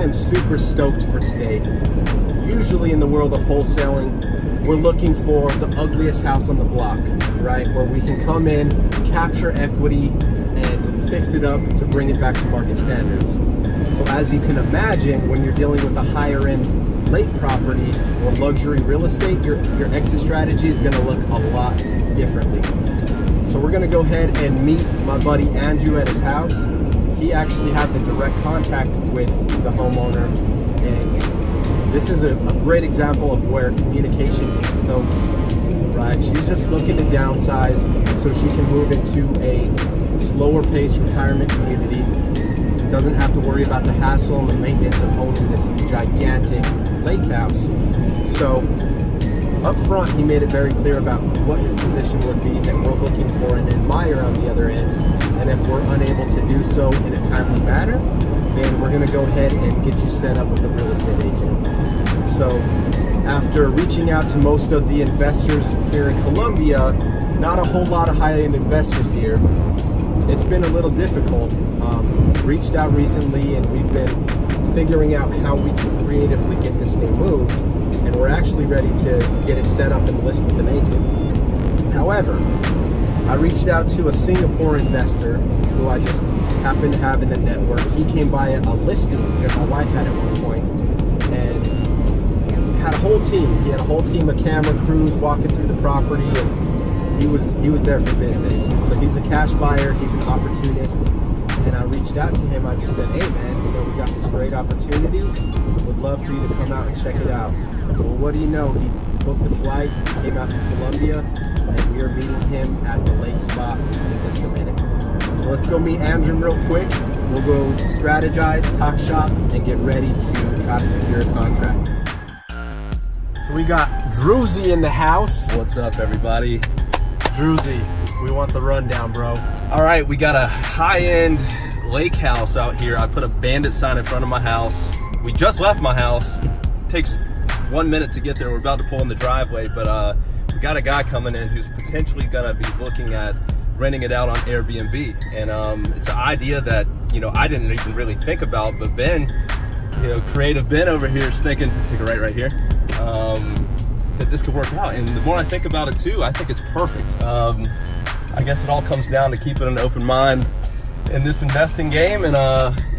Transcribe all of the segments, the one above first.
I am super stoked for today. Usually in the world of wholesaling, we're looking for the ugliest house on the block, right? Where we can come in, capture equity, and fix it up to bring it back to market standards. So as you can imagine, when you're dealing with a higher end lake property or luxury real estate, your exit strategy is gonna look a lot differently. So we're gonna go ahead and meet my buddy Andrew at his house. He actually had the direct contact with the homeowner, and this is a great example of where communication is so key, right? She's just looking to downsize so she can move into a slower paced retirement community. Doesn't have to worry about the hassle and the maintenance of owning this gigantic lake house. So up front, he made it very clear about what his position would be, that we're looking for an admirer on the other end. And if we're unable to do so in a timely manner, then we're gonna go ahead and get you set up with a real estate agent. So after reaching out to most of the investors here in Colombia, not a whole lot of high-end investors here, it's been a little difficult. Reached out recently, and we've been figuring out how we can creatively get this thing moved, and we're actually ready to get it set up and list with an agent. However, I reached out to a Singapore investor who I just happened to have in the network. He came by a listing that my wife had at one point, and had a whole team. He had a whole team of camera crews walking through the property, and he was there for business. So he's a cash buyer, he's an opportunist. And I reached out to him. I just said, hey man, we got this great opportunity. Would love for you to come out and check it out. Well, what do you know? He booked a flight, came out to Colombia, and we are meeting him at the lake spot in just a minute. So let's go meet Andrew real quick. We'll go strategize, talk shop, and get ready to try to secure a contract. So we got Druzy in the house. What's up, everybody? Druzy, we want the rundown, bro. All right, we got a high-end lake house out here. I put a bandit sign in front of my house. We just left my house. Takes 1 minute to get there. We're about to pull in the driveway, but we got a guy coming in who's potentially gonna be looking at renting it out on Airbnb. And it's an idea that, I didn't even really think about, but Ben, creative Ben over here is thinking, take a right here, that this could work out. And the more I think about it too, I think it's perfect. I guess it all comes down to keeping an open mind in this investing game, and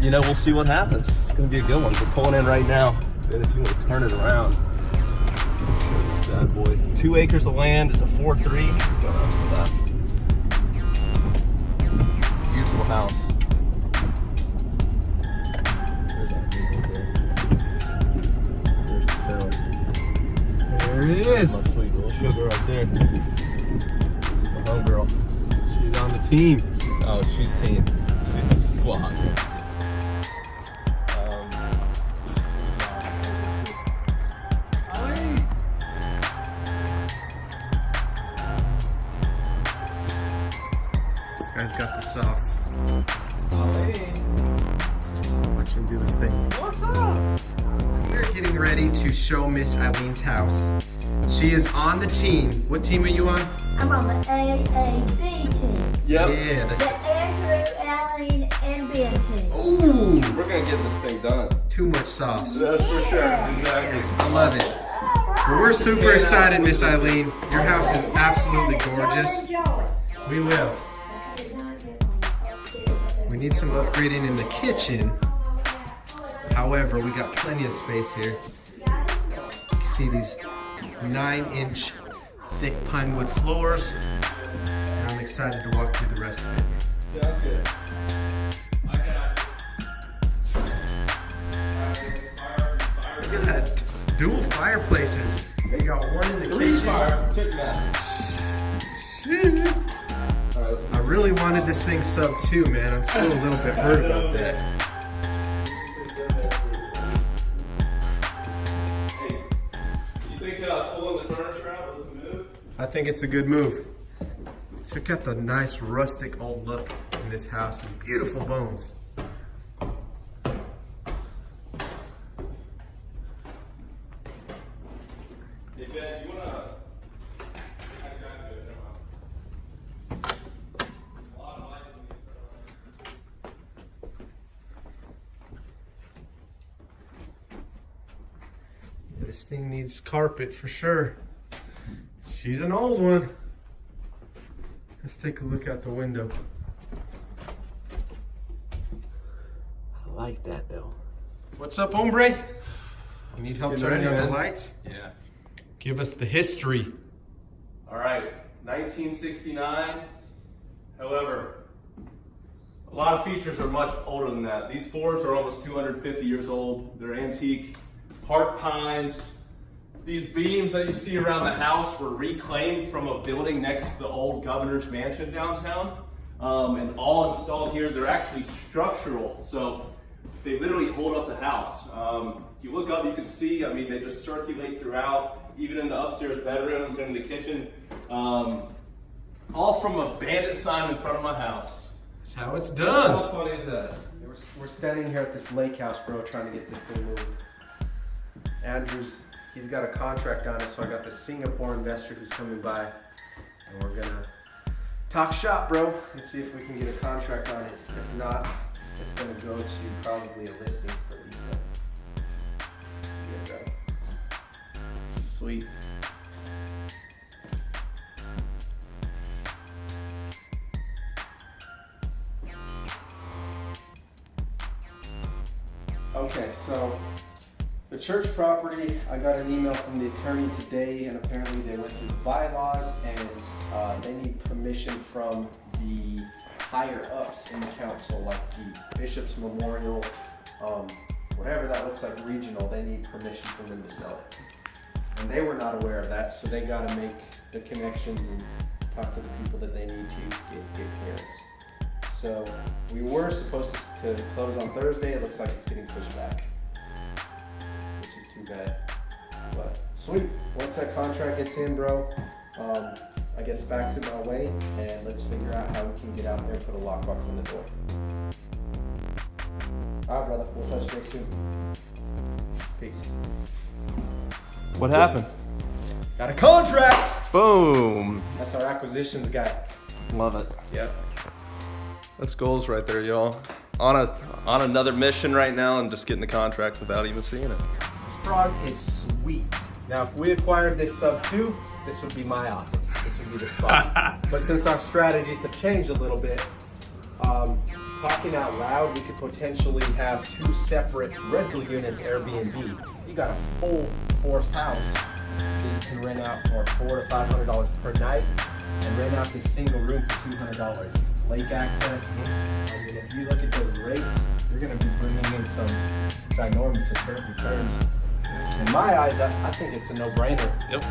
we'll see what happens. It's gonna be a good one. We're pulling in right now. And if you want to turn it around, show this bad boy. 2 acres of land. It's a 4-3. Go on to the left. Beautiful house. There's our thing right there. There's the seller. There it is. My sweet little sugar right there. My homegirl. She's on the team. She's team. She's a squad. This guy's got the sauce. Watch him do his thing. What's up? We're getting ready to show Miss Eileen's house. She is on the team. What team are you on? I'm on the AAB team. Yep. Yeah, The Andrew, Eileen, and Ben team. Ooh, We're gonna get this thing done. too much sauce. That's for sure. Yeah. Exactly. I love it. Well, we're super excited, Miss Eileen. Your house is absolutely gorgeous. Enjoy. We will. We need some upgrading in the kitchen. However, we got plenty of space here. You can see these 9-inch thick pine wood floors. And I'm excited to walk through the rest of it. Sounds good. Look at that. Dual fireplaces. You got one in the kitchen. I really wanted this thing sub 2, man. I'm still a little bit hurt about that. Hey, you think pulling the furniture out was a move? I think it's a good move. Check out the nice rustic old look in this house and beautiful bones. Hey Ben, you wanna? This thing needs carpet for sure. She's an old one. Let's take a look out the window. I like that though. What's up, hombre? You need help turning on the lights? Yeah. Give us the history. All right, 1969. However, a lot of features are much older than that. These floors are almost 250 years old. They're antique, heart pines. These beams that you see around the house were reclaimed from a building next to the old governor's mansion downtown, and all installed here. They're actually structural, so they literally hold up the house. If you look up, you can see, I mean, they just circulate throughout, even in the upstairs bedrooms and in the kitchen. All from a bandit sign in front of my house. That's how it's done. How funny is that? We're standing here at this lake house, bro, trying to get this thing moved. He's got a contract on it, so I got this Singapore investor who's coming by, and we're gonna talk shop, bro, and see if we can get a contract on it. If not, it's gonna go to probably a listing for Lisa. Yeah, bro. Sweet. Okay, so the church property, I got an email from the attorney today, and apparently they went through the bylaws, and they need permission from the higher ups in the council, like the Bishop's Memorial, whatever that looks like, regional. They need permission from them to sell it, and they were not aware of that, so they got to make the connections and talk to the people that they need to get clearance. So we were supposed to close on Thursday. It looks like it's getting pushed back, which is too bad. But sweet. Once that contract gets in, bro, I guess fax it my way, and let's figure out how we can get out there and put a lockbox on the door. All right, brother. We'll touch base soon. Peace. What happened? Got a contract. Boom. That's our acquisitions guy. Love it. Yep. That's goals right there, y'all. On another mission right now and just getting the contract without even seeing it. This frog is sweet. Now, if we acquired this sub 2, this would be my office. This would be the spot. But since our strategies have changed a little bit, talking out loud, we could potentially have 2 separate rental units, Airbnb. You got a full forced house that you can rent out for $400 to $500 per night, and rent out this single room for $200. Lake access. I mean, if you look at those rates, you're going to be bringing in some ginormous returns. In my eyes, I think it's a no-brainer. Yep.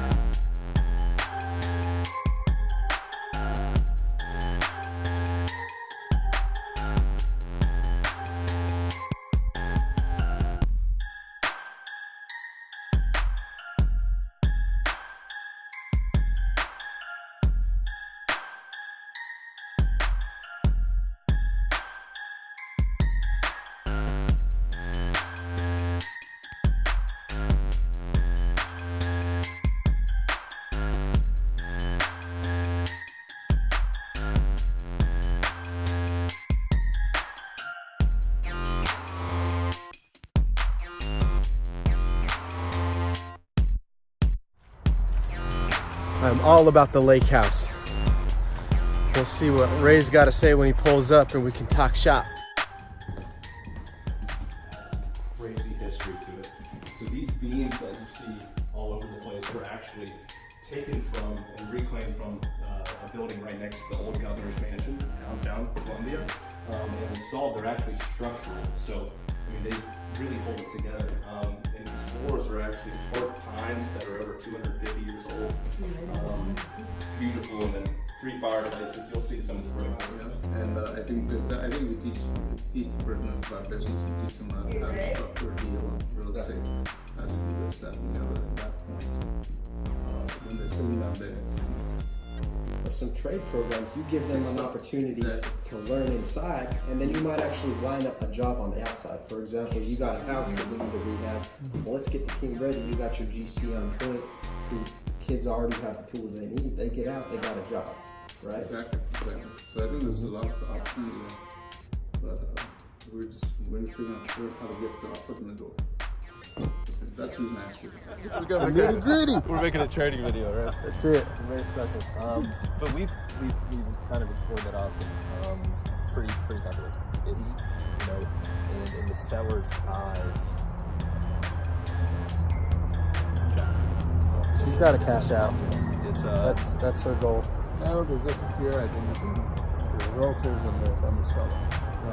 I'm all about the lake house. We'll see what Ray's got to say when he pulls up, and we can talk shop. Crazy history to it. So these beams that you see all over the place were actually taken from and reclaimed from a building right next to the old governor's mansion downtown Columbia, and installed. They're actually structural, so I mean they really hold it together. And these floors are actually short pines that are over 250 years old. Beautiful, and then 3 fireplaces. You'll see some of the room. Yeah. And I think we teach partners about business and teach them how to structure a deal on real estate, how to do this, that, and the other at that point. When they're sitting down there. Or some trade programs, you give them an opportunity to learn inside, and then you might actually line up a job on the outside. For example, you got a house that we need to rehab. Well, let's get the team ready. You got your GC on point. The kids already have the tools they need. They get out, they got a job, right? Exactly. So I think there's a lot of opportunity there. But we're just figuring out how to get the foot in the door. That's the reason I asked you. We're making a trading video, right? That's it. Very special. But we've kind of explored that option pretty heavily. It's in the seller's eyes. She's got to cash out. It's That's her goal. No, there's just a fear, I think, the realtors and the seller.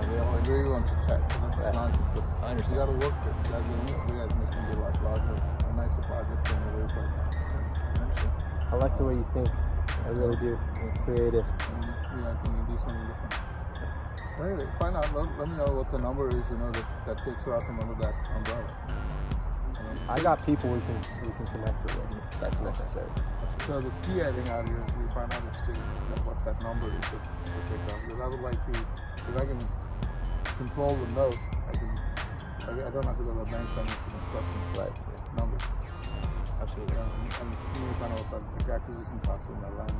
They all agree on to check. That's nonsense. But I understand. You got to work it. You guys must be a lot larger, a nicer project than it is right now. I like the way you think. I really do. Creative. I think you do something different. Right, find out. Let me know what the number is. That takes her out from under that umbrella. I got people we can connect her with. If that's necessary. So the key I think out here is we find out what that number is to take out. Because I would like to, if I can control the note, I don't have to go to the bank to construction numbers. absolutely. And you need to find out what the acquisition cost in that land is.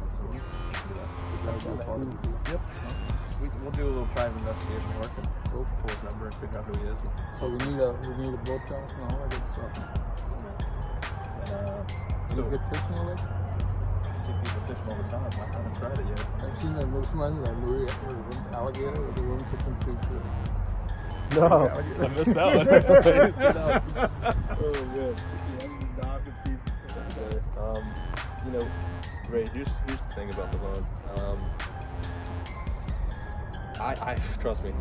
That would be a part of it. Yep. We'll do a little private investigation work and pull his number and figure out who he is. So we need a boat count and all that good stuff. So get fishing on it? I see people fishing all the time. I haven't tried it yet. I've seen that most money like Louis alligator with the wings hit some creeks. No. I missed that one. Oh good. Ray, here's the thing about the loan. I trust me.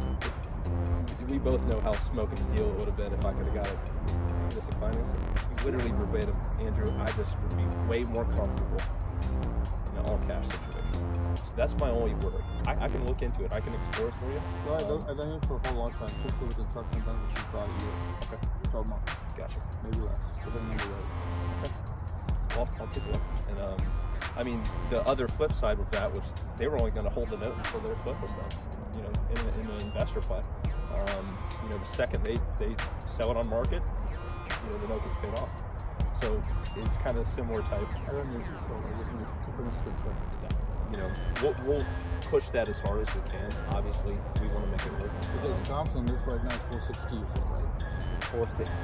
We both know how smoking the deal it would have been if I could have got it just in financing. Literally verbatim, Andrew. I just would be way more comfortable in an all-cash situation. So that's my only worry. I can look into it. I can explore it for you. Well, I done it for a whole long time. Just with the construction done, which is about a year. Okay. 12 months. Gotcha. Maybe less. But then maybe less. Okay. Well, I'll take a look. And the other flip side with that was they were only going to hold the note until their flip was done. In the investor play. The second they sell it on market, the note gets paid off. So it's kind of similar type. I don't need to sell. I just need to finish construction. We'll push that as hard as we can. Obviously, we want to make it work. Because Thompson, this right now is 460, you said, right? 460.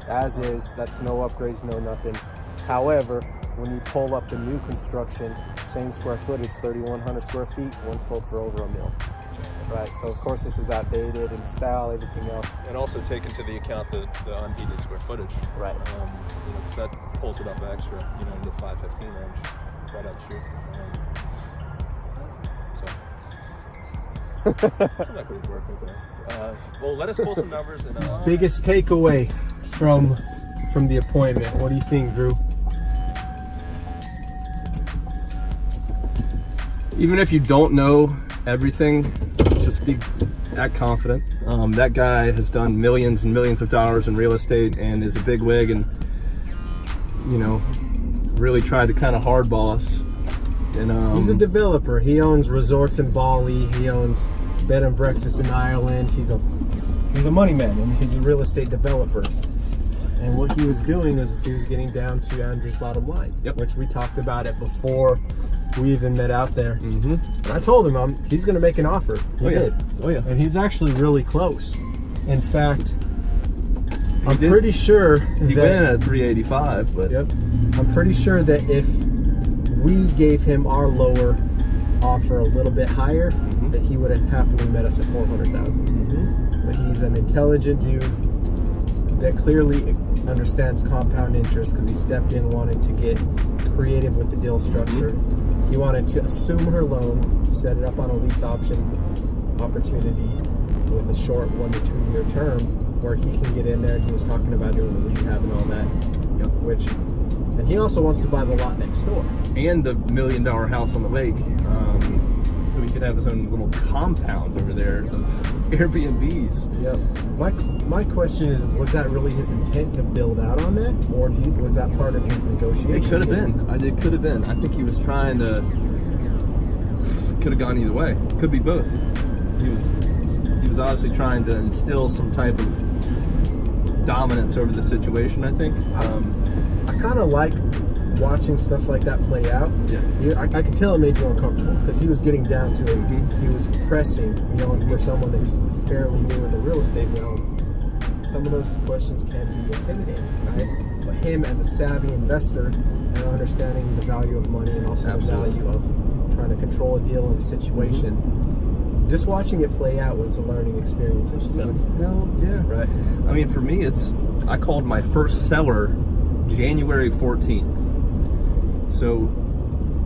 As is. That's no upgrades, no nothing. However, when you pull up the new construction, same square footage, 3,100 square feet, one sold for over $1 million. Right, so of course this is outdated in style, everything else. And also take into the account the unheated square footage. Right. Because that pulls it up extra, in the 515 range, right out the chute. So that could work with that. Well, let us pull some numbers and. Biggest takeaway from the appointment. What do you think, Drew? Even if you don't know everything, just be that confident. That guy has done millions and millions of dollars in real estate and is a big wig and, really tried to kind of hardball us. And he's a developer. He owns resorts in Bali. He owns bed and breakfast in Ireland. He's a money man and he's a real estate developer. And what he was doing is he was getting down to Andrew's bottom line, which we talked about it before we even met out there. Mm-hmm. And I told him he's going to make an offer. He did. Oh yeah. And he's actually really close. In fact, I'm pretty sure he went in at 385, but I'm pretty sure that if we gave him our lower offer a little bit higher, that he would have happily met us at 400,000. But he's an intelligent dude that clearly understands compound interest because he stepped in wanting to get creative with the deal structure. He wanted to assume her loan, set it up on a lease option opportunity with a short 1 to 2 year term where he can get in there. And he was talking about doing the rehab and all that. And he also wants to buy the lot next door. And the $1 million house on the lake. So he could have his own little compound over there of Airbnbs. Yep. My question is, was that really his intent to build out on that? Or was that part of his negotiation? It could have been. It could have been. I think he was trying to... Could have gone either way. Could be both. He was obviously trying to instill some type of dominance over the situation, I think. I kind of like watching stuff like that play out. I could tell it made you uncomfortable because he was getting down to it. He was pressing, and for someone that was fairly new in the real estate realm, some of those questions can be intimidating, right? But him as a savvy investor and understanding the value of money and also Absolutely. the value of trying to control a deal in a situation, just watching it play out was a learning experience in itself. Hell yeah. Right. I mean, for me, I called my first seller January 14th. So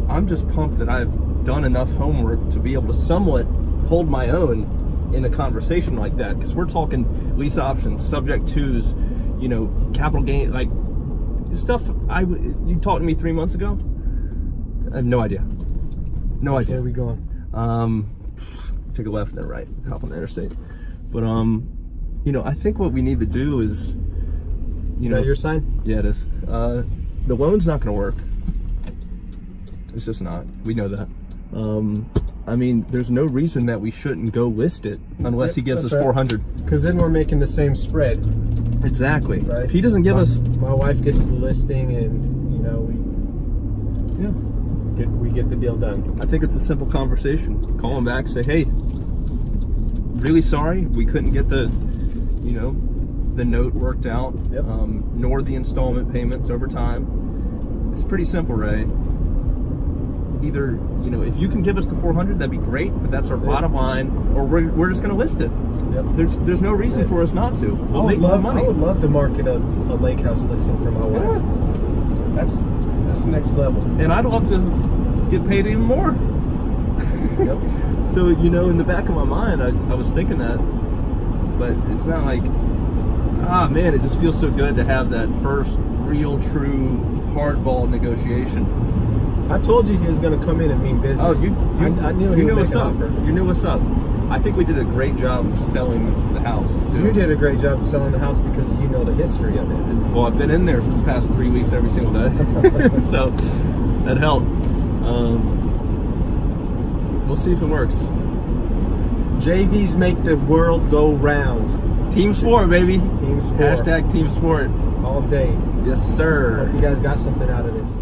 I'm just pumped that I've done enough homework to be able to somewhat hold my own in a conversation like that, because we're talking lease options, subject twos, you know, capital gain, like stuff you talked to me 3 months ago. I have no idea. No idea. Where are we going? Take a left and then right, hop on the interstate. But you know, I think what we need to do is, Is that your sign? Yeah, it is. The loan's not going to work. It's just not. We know that. I mean, there's no reason that we shouldn't go list it unless he gives us 400. Because then we're making the same spread. Exactly. Right? If he doesn't give us, my wife gets the listing, and you know we get the deal done. I think it's a simple conversation. Call him back, say, hey, really sorry we couldn't get the note worked out, Yep. Nor the installment payments over time. It's pretty simple, Ray. Either, you know, if you can give us the 400, that'd be great, but that's our bottom line, or we're just going to list it. Yep. There's no reason for us not to. We'll make more money. I would love to market a lake house listing for my wife. That's next level. And I'd love to get paid even more. Yep. So, you know, in the back of my mind, I was thinking that, but it's not like, man, it just feels so good to have that first real, true, hardball negotiation. I told you he was going to come in and mean business. Oh, I knew he would make what's an up. offer. You knew what's up. I think we did a great job of selling the house, too. You did a great job selling the house because you know the history of it. Well, I've been in there for the past 3 weeks every single day. So that helped. We'll see if it works. JVs make the world go round. Team sport, baby. Team sport. # team sport. All day. Yes, sir. Hope you guys got something out of this.